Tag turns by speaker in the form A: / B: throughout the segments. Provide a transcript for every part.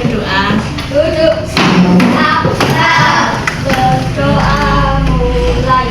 A: berdoa.
B: Duduk. Berdoa mulai.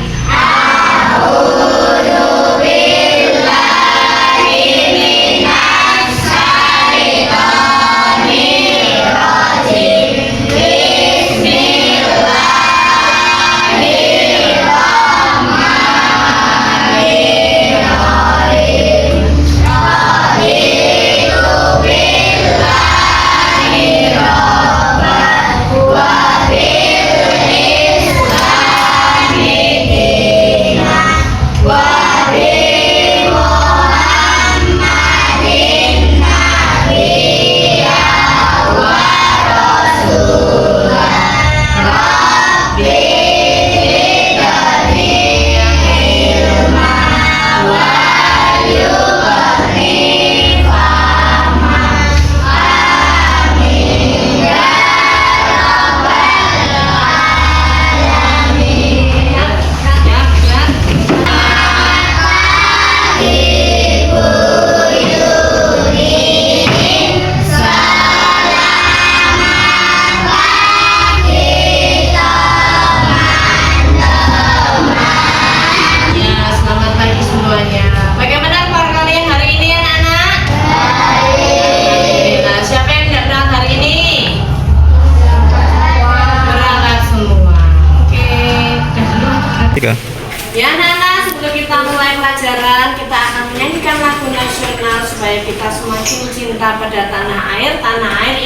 A: Ya anak-anak, sebelum kita mulai pelajaran, kita akan menyanyikan lagu nasional supaya kita semakin cinta pada tanah air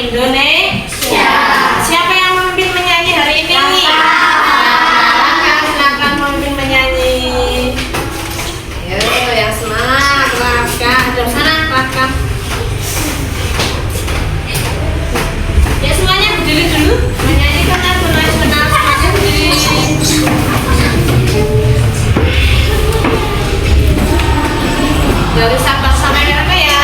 A: Indonesia. Siapa yang memimpin menyanyi hari ini? Silakan memimpin menyanyi. Ayo, yang semangat, Raka. Ada sana, Raka. Ya semuanya berdiri dulu, menyanyikan lagu nasional, semuanya berdiri. Dari Sabang sampai Merauke ya.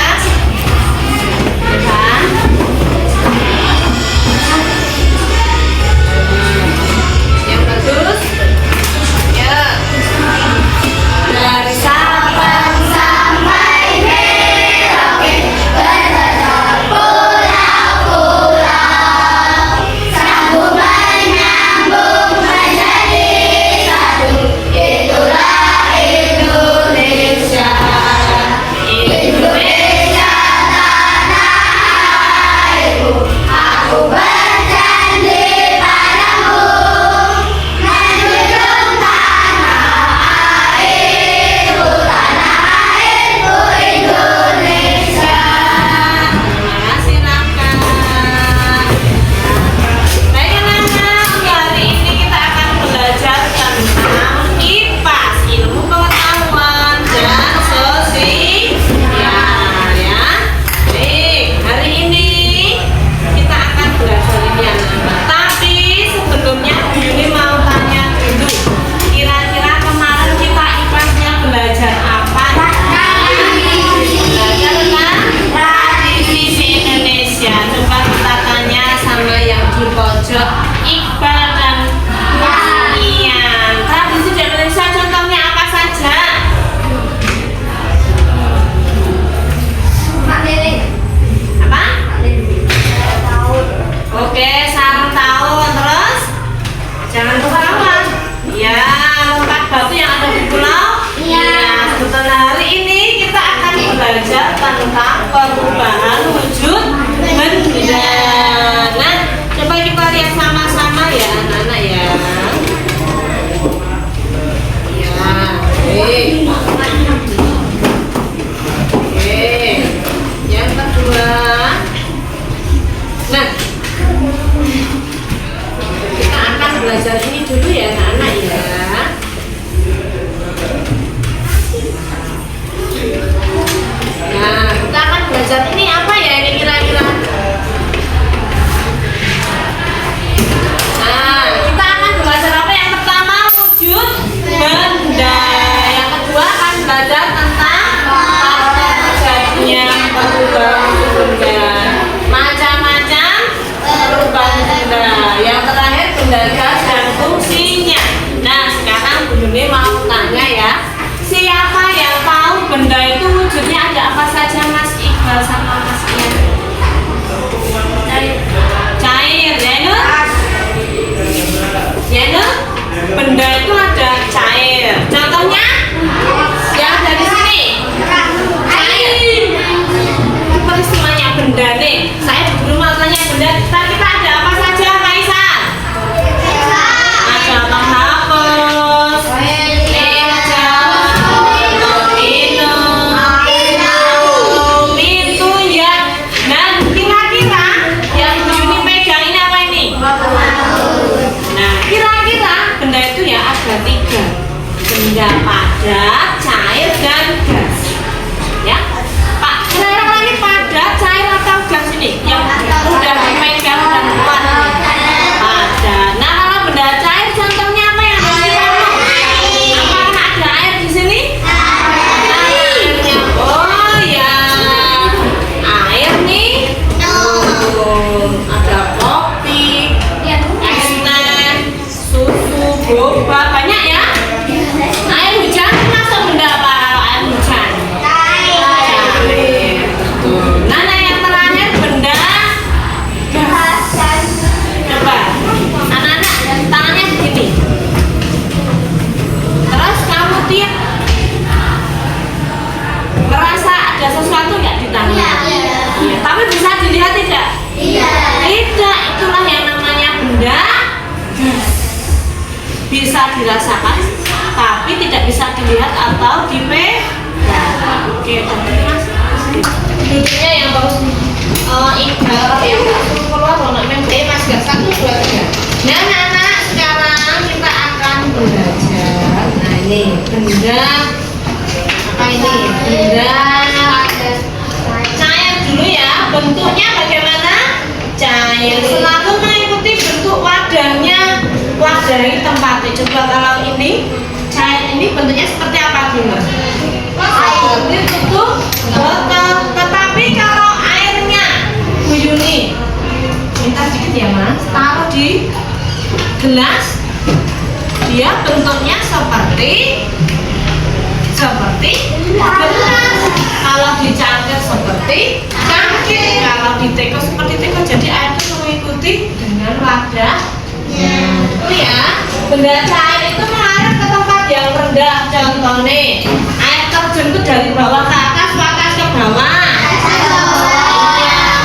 A: Ntar kita ada apa saja, Kaisan? Ada penghapus, meja, minum, pintu ya. Dan kira-kira yang Yuni pegang ini apa ini? Nah, kira-kira benda itu ya ada 3. Benda padat, cair, dan gas. Ya, Pak, kira-kira ini padat, cair atau gas ini? Yang mudah dipegang dan kuat. Padat. Nah, kalau benda cair contohnya apa yang harus dipegang? Apakah ada air di sini? Airnya. Oh ya, air nih. Ada kopi, es teh, susu, boba, banyak ya. Air hujan masuk benda apa kalau air hujan? Cair. Nah, yang terakhir benda gas. Coba, anak-anak tangannya begini. Terus kamu tiap merasa ada sesuatu nggak di tangannya? Iya. Tapi bisa dilihat tidak? Tidak, itulah yang namanya benda gas. Bisa dirasakan, tapi tidak bisa dilihat atau dipegang. Oke, tapi mas, duduknya yang bagus. Iqbal yang nggak suruh keluar kalau nak main mas gak 1, 2, 3. Nah, anak-anak sekarang kita akan belajar. Nah, ini benda apa ini? Benda cair dulu ya. Bentuknya bagaimana? Cair. Selalu mengikuti bentuk wadahnya. Wadahi tempatnya. Coba kalau ini cair ini bentuknya seperti apa dulu? Seperti tutup botol. Tetapi kalau airnya, Bu Yuni, minta sedikit ya mas, taruh di gelas, dia bentuknya seperti gelas. Kalau dicangkir seperti cangkir, kalau diteko seperti teko. Jadi air itu mengikuti dengan wadah. Itu ya, benda cair itu mengalir ke tempat yang rendah. Contohnya, air terjun itu dari bawah ke atas ke bawah.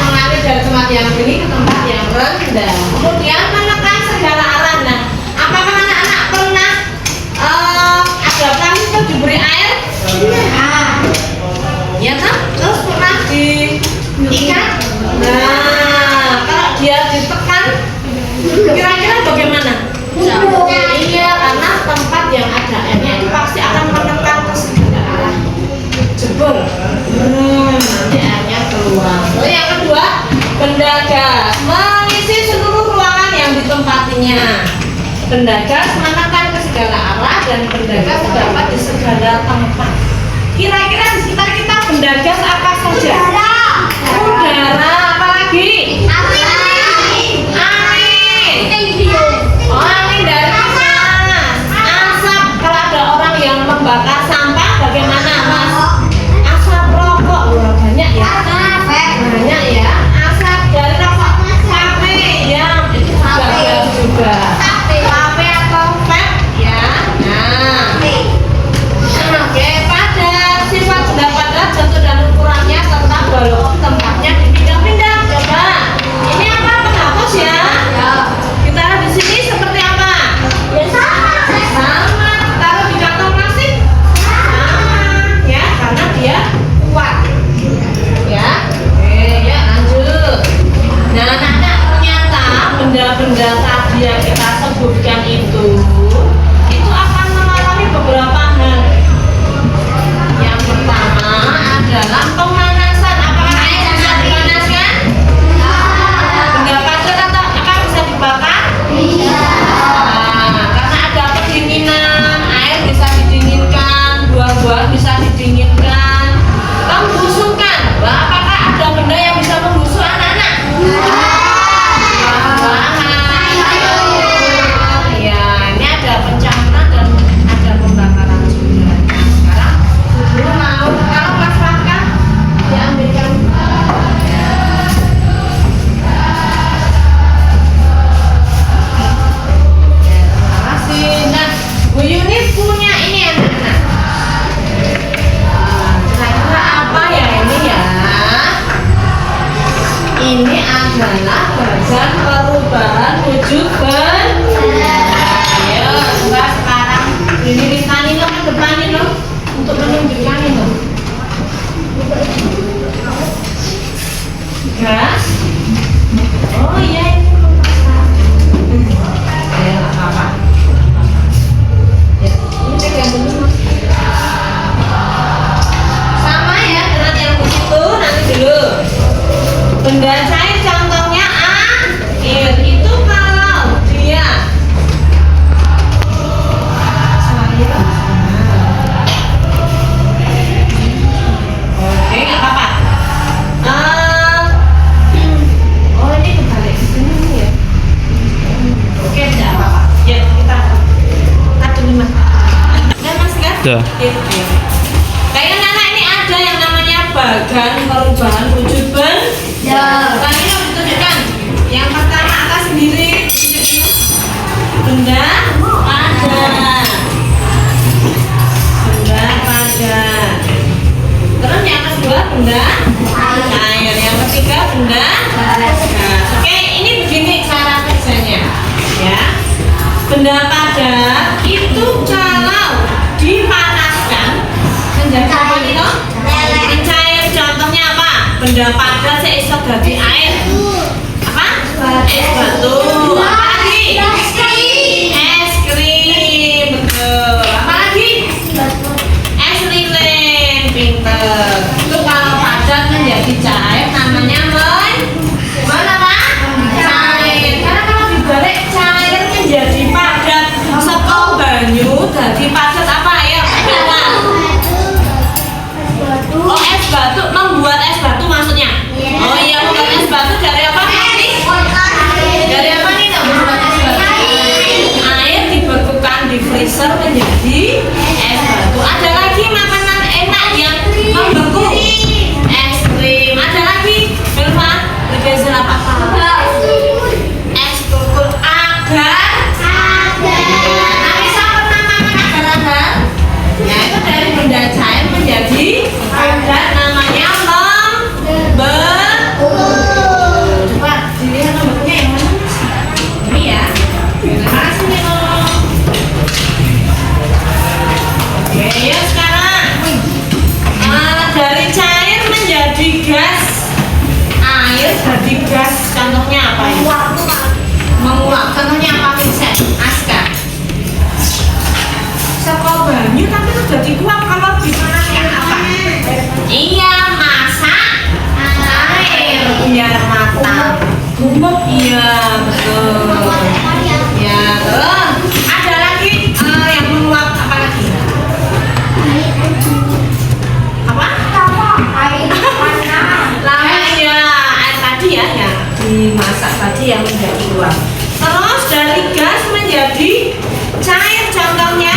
A: Mengalir dari tempat yang tinggi ke tempat yang rendah. Kemudian menekan segala arah. Nah, apakah anak-anak pernah ada plastik itu diberi air? Ya kan? Terus pernah diikat? Nah, kalau dia ditekan, kira-kira bagaimana? Iya, karena tempat yang ada airnya itu pasti akan menekan ke segala arah. Jebol. Nanti airnya keluar. Yang kedua, benda gas mengisi seluruh ruangan yang ditempatinya. Benda gas menekan ke segala arah dan benda gas terdapat di segala tempat. Kira-kira di sekitar kita benda gas apa saja? Udara, apa lagi? Angin. Oh, angin dari panas. Asap, kalau ada orang yang membakar sampah bagaimana mas? Asap rokok, wah banyak ya. Banyak ya. Asap dari rokok sapi ya, itu juga. Sapi atau vape ya. Nah, oke, padat. Sifat benda padat, bentuk dan ukurannya tetap walaupun tempatnya dipindah-pindah. Coba, ini apa? Penghapus ya? Kita di sini seperti apa? Sama. Taruh di kantong plastik? Sama. Ya, karena dia kuat. Ya. Oke, ya lanjut. Nah, anak-anak ternyata benda-benda tadi yang kita sebutkan itu akan mengalami beberapa hal. Yang pertama adalah pemanasan. Apakah air bisa dipanaskan? Benda padat atau apa bisa dibakar? Nah, karena ada pendinginan, air bisa didinginkan, buah-buahan bisa didinginkan. Pembusukan. Wah, apakah ada benda yang bisa membusuk anak-anak? Ya, ini ada pencampuran dan ada pembakaran.
C: ada.
A: Kayaknya anak ini ada yang namanya bagan perubahan wujud benda. Bukan ini harus ditunjukkan. Yang pertama atas sendiri. Benda padat. Benda padat. Terus yang kedua benda air. Yang ketiga benda gas. Oke, ini begini cara kerjanya. Ya. Benda padat itu kalau dipanaskan menjadi apa itu? Mencair. Contohnya apa? Benda padat seiso dadi air. Apa? Es batu. Apa lagi? Es krim. Betul. Apa lagi? Es lilin. Pinter. Itu kalau padat menjadi cair namanya apa? Cair. Karena kalau dibalik cair menjadi padat, saka banyu dadi padat apa ya? Oh, es batu, membuat es batu maksudnya? Oh iya, membuat es batu dari apa? Dari apa nih? Membuat es batu. Air dibekukan di freezer menjadi es batu. Ada lagi makanan enak yang membeku. Es krim. Ada lagi? Belva, bergeser apa? Es tukul agar. Nah, bisa pernah makan agar-agar? Ya, itu dari benda cair menjadi padat namanya membeku. Coba dilihat membekunya yang mana? Ini ya. Terima kasih Nino. Oke, ya sekarang dari cair menjadi gas. Air jadi gas. Contohnya apa ya? Menguap. Contohnya apa Vincent? Aska. Saka banyu tapi itu jadi kuap kalau dipanaskan apa? Iya, masak air biar matang. Gumuk, iya betul. Ya, terus ada lagi yang menguap apa lagi? Apa? Lama ya, air tadi ya yang dimasak tadi yang menjadi uap. Terus dari gas menjadi cair, contohnya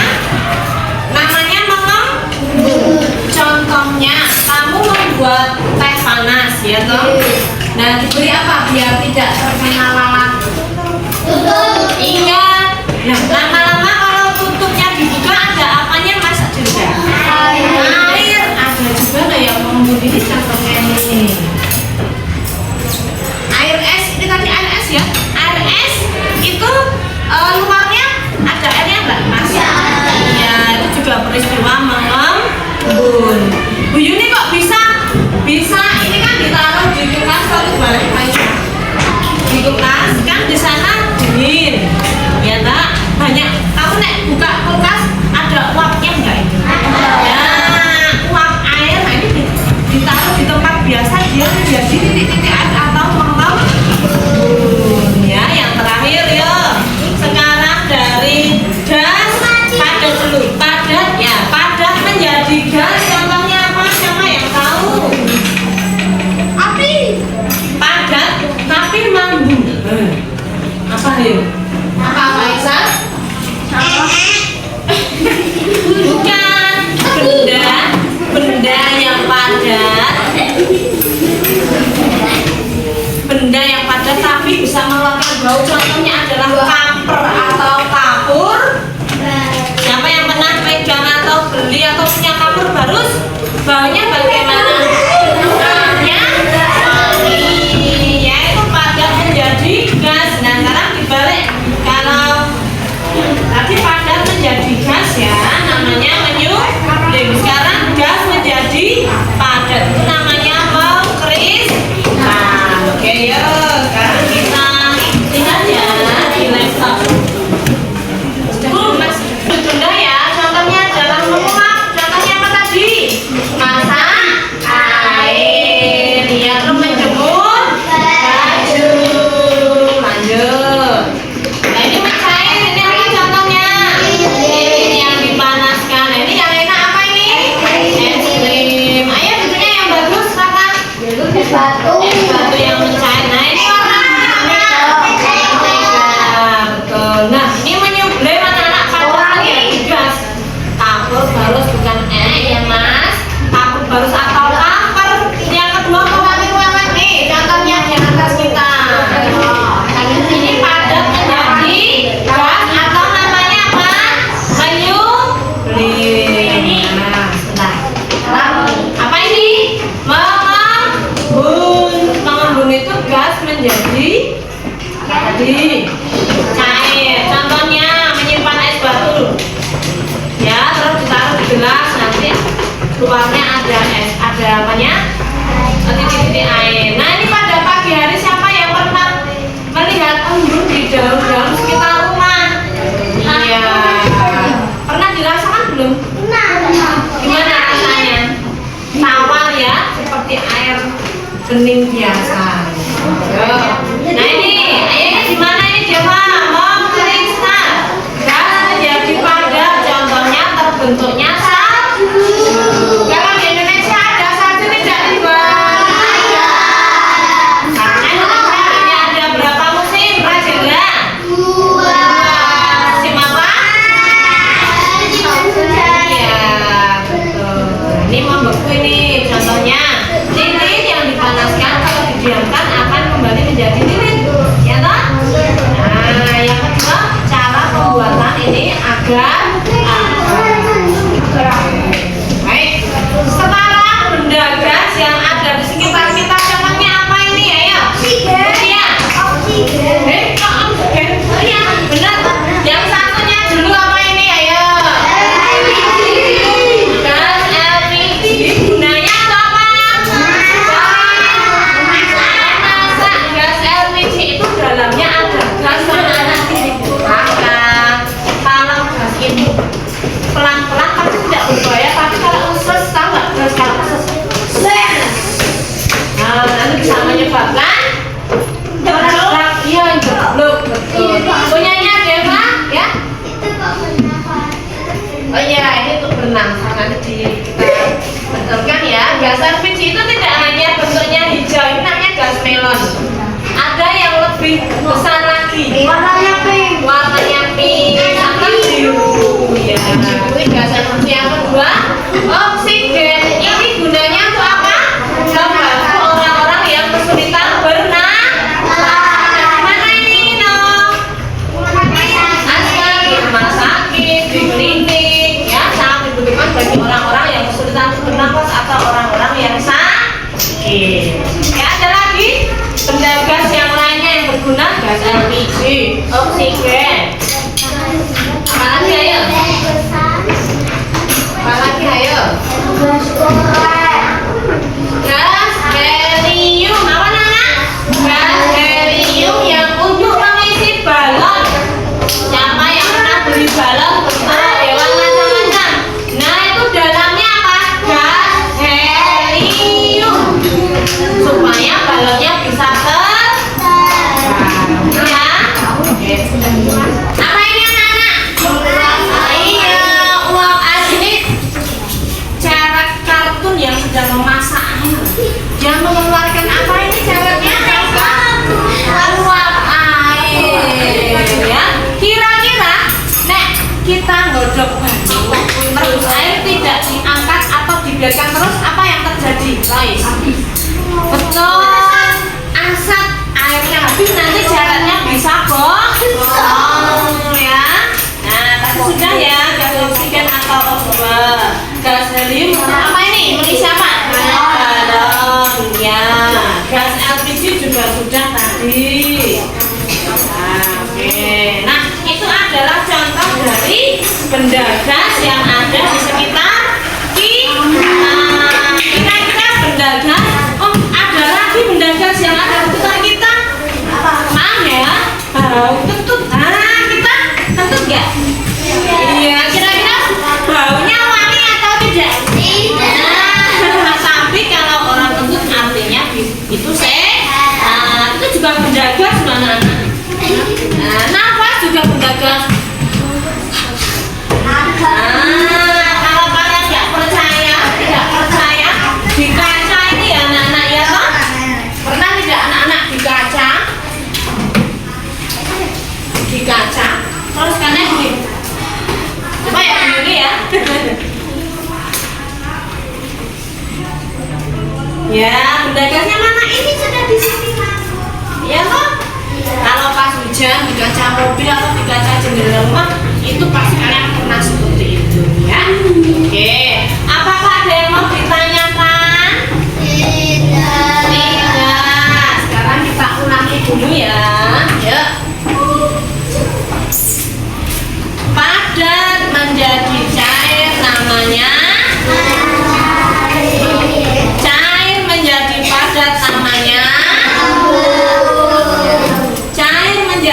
A: namanya mengembung. Contohnya kamu membuat teh panas ya toh. Nah, diberi apa biar tidak terkena lalat? Tutup. Iya. Nah, lama-lama kalau tutupnya dibuka ada apanya masak juga? Air. Ada juga nggak yang mengembung ini contohnya ini? Air es, ini tadi air es ya. Air es itu luarnya ada airnya nggak mas? Iya, itu juga peristiwa mengembun. Bu Yuni kok bisa ini kan ditaruh di kulkas lalu balik aja. Di kulkas kan di sana dingin, ya tak? Banyak. Kamu nek buka kulkas ada uapnya nggak itu? Ya, uap air. Nah ini ditaruh di tempat biasa dia menjadi titik-titik air atau mengembun. Ya, yang terakhir ya. Sekarang dari gas padat dulu. Padat ya, padat menjadi gas. Contohnya apa? Siapa yang tahu? Api. Padat tapi mengembun. Apa ya? Apa Faisal? Bukan. Benda yang padat. Benda yang padat tapi bisa mengeluarkan bau. Contohnya adalah kamper atau kapur. Siapa yang pernah pegang atau beli atau punya kapur baru? Baunya bagaimana? Baunya wangi. Ya, itu padat menjadi gas. Nah, sekarang dibalik. Kalau tadi padat menjadi gas ya, namanya menyuling. Sekarang gas menjadi padat, itu namanya mengkristal. Oke, yuk. Sekarang kita lihat ya di laptop. Mas, benda ya. Contohnya adalah menguap. Contohnya apa tadi? Masak menjadi cair. Contohnya menyimpan es batu, ya, terus ditaruh di gelas, nanti luarnya ada es, ada apanya? Titik-titik air. Nah, ini pada pagi hari siapa yang pernah melihat embun di daun-daun sekitar rumah? Iya. Pernah dirasakan belum? Gimana rasanya? Tawar ya, seperti air bening biasa. Nah ini, ayo gimana ini Dewa? Mau Krishna? Gas menjadi padat, contohnya terbentuknya salju. Kalau di Indonesia ada salju tidak nih, Bang? Karena Indonesia hanya ada berapa musim, Rajendra? Musim apa? Iya, betul. Ini membeku ini, contohnya lilin yang dipanaskan kalau didiamkan akan kembali menjadi lilin, ya toh? Nah, yang kedua cara pembuatan ini agar baik. Sekarang benda gas yang ada di sekitar kita contohnya apa ini? Ayo. Iya. Oksigen. Iya, benar. Yang satunya dulu apa ini? Ayo. Gas LPG. Gunanya untuk apa? Masak. Gas LPG itu dalamnya ada gas yang nanti dibakar. Kalau gas itu pelan-pelan pasti tidak berbahaya, tapi kalau usus, tahu nggak gas kalau usus? Nah, nanti bisa menyebabkan jeblok. Iya, jeblok, betul. Punyanya Deva, ya? Oh iya, ini untuk berenang. Nanti kita betulkan ya. Gas LPG itu tidak hanya bentuknya hijau, ini namanya gas melon. Ada yang lebih besar lagi. Warnanya pink. Warnanya pink sama biru. Ya. Ini gas LPG yang kedua, oksigen. Ini gunanya untuk apa? Membantu orang-orang yang kesulitan bernafas. Mana ini, no? Asal di rumah sakit, di klinik, ya, sangat dibutuhkan bagi orang-orang yang kesulitan bernafas atau orang-orang yang sakit. Ya, ada lagi benda gas yang lainnya yang berguna, gas LPG, oksigen. Apa lagi, ayo? Apa lagi, ayo? Gas helium. Apa nama? Gas helium yang untuk mengisi balon. Siapa yang pernah beli balon bentuk hewan macam-macam? Nah, itu dalamnya apa? Gas helium. Supaya balonnya bisa terbang. Ya. Oke. Apa ini anak-anak? Iya, uap asin ini cewek kartun yang sedang memasak air. Dia mengeluarkan apa ini ceweknya? Uap air. Ya. Kira-kira, nek kita godok baju, terus air tidak diangkat atau dibiarkan terus, apa yang terjadi? Guys. Betul. Asap airnya habis, nanti jaraknya bisa kosong, ya. Nah, tadi sudah ya, gas oksigen atau oksigen. Gas helium apa ini? Mengisi apa? Balon, ya. Gas LPG juga sudah tadi. Nah, oke. Nah, itu adalah contoh dari benda gas yang ada di sekitar kita. Kira-kira benda gas, oh ada lagi benda gas yang ada di sekitar kita. Maaf ya, bau kentut. Nah, kita kentut nggak? Iya, kira-kira baunya wangi atau tidak? Nah, tapi kalau orang kentut artinya itu sehat. Itu juga benda gas, anak-anak. Nah, nafas juga benda gas. Kalau kalian tidak percaya di kaca ini ya anak-anak, ya toh? Pernah tidak anak-anak di kaca? Di kaca, terus kanan gini. Coba ya begini ya. Ya, benda gasnya mana? Ini sudah di sini, Mas. Ya toh? Kalau pas hujan di kaca mobil atau di kaca jendela rumah, itu pasti kalian pernah seperti itu, ya. Oke, apakah ada yang mau ditanyakan? Tidak. Sekarang kita ulangi dulu ya. Yuk.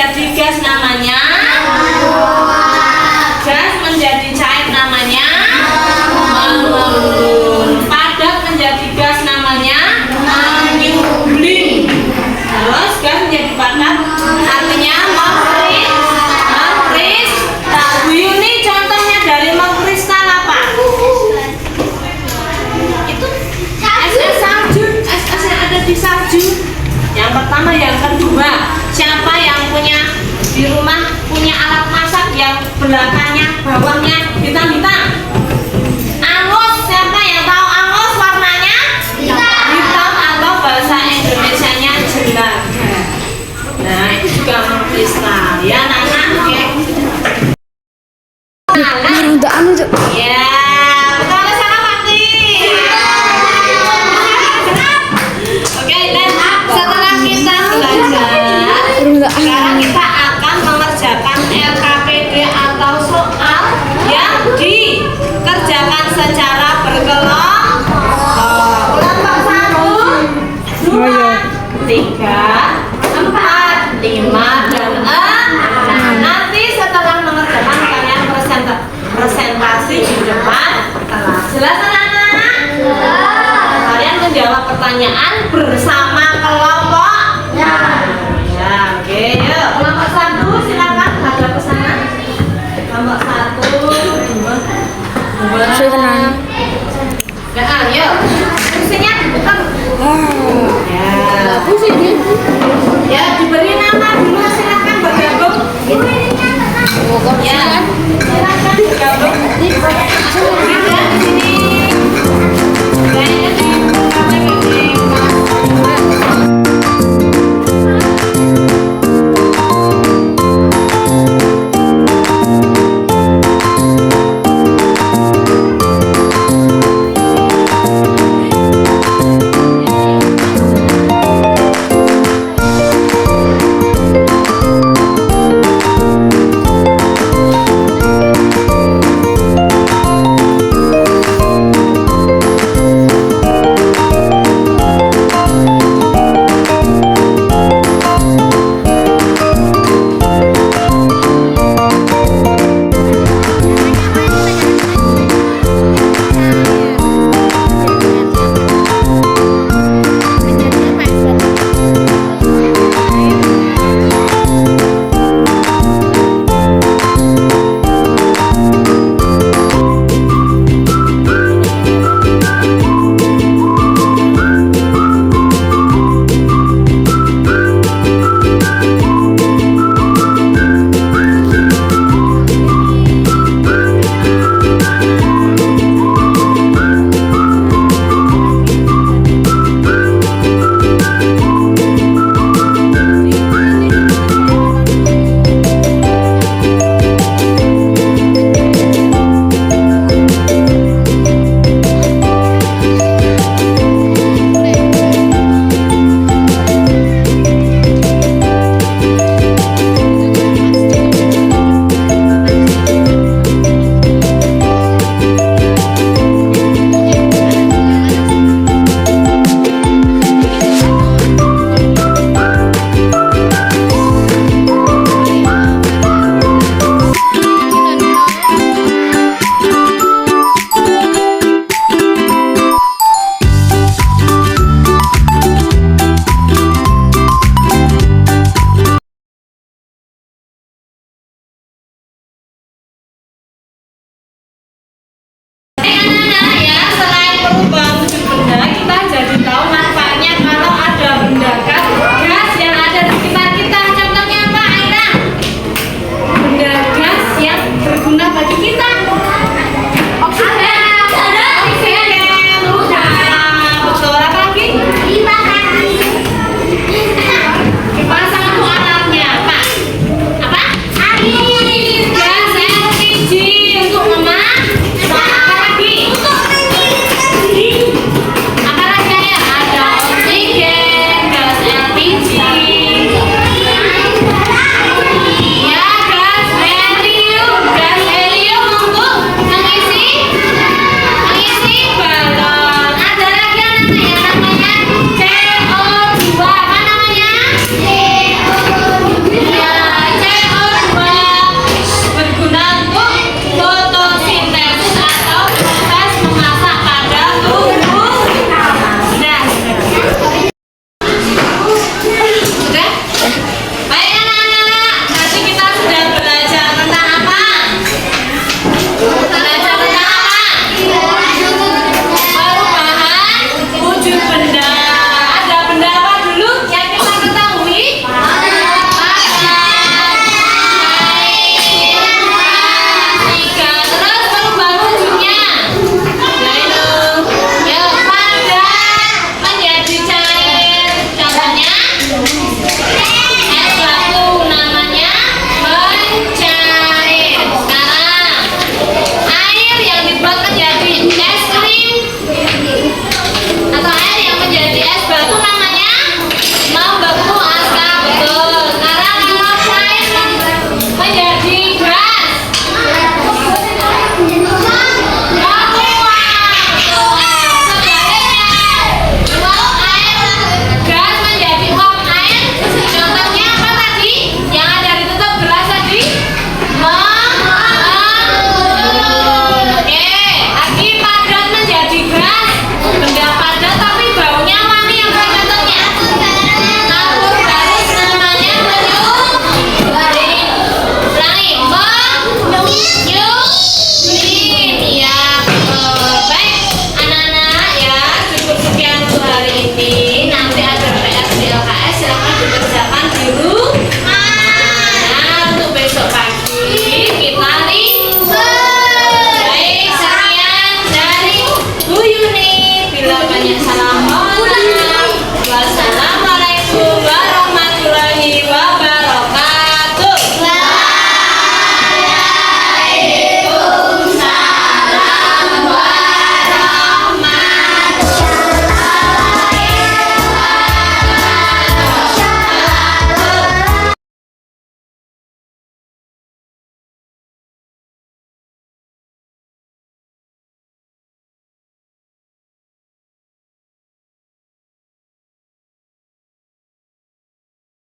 A: menjadi gas namanya gas menjadi cair namanya mengembun. Padat menjadi gas namanya menyublim. Terus gas menjadi padat artinya mengkristal. Bu Yuni, contohnya dari mengkristal apa? Itu es salju, es yang ada di salju. Yang pertama, yang kedua, siapa yang punya di rumah punya alat masak yang belakangnya bawahnya hitam-hitam? Angus, siapa yang tahu angus warnanya? Hitam atau bahasa Indonesianya jelaga. Nah, itu juga mengkristal ya, anak-anak. Oke.
C: Udah anu tuh.
A: Ya, betul sana Fakti. Oke, dan setelah kita belajar, sekarang kita akan mengerjakan LKPD atau soal yang dikerjakan secara berkelompok. Kelompok 1, 2, 3, 4, 5, dan 6. Nah, nanti setelah mengerjakan kalian presentasi di depan kelas. Jelas anak-anak? Kalian menjawab pertanyaan bersama kelompok. Ya, oke. Yuk, kelompok 1 silakan hadap ke sana. Kelompok 1, 2, 3. Nah, yuk. Kursinya dibuka. Ya. Ya, diberi nama dulu.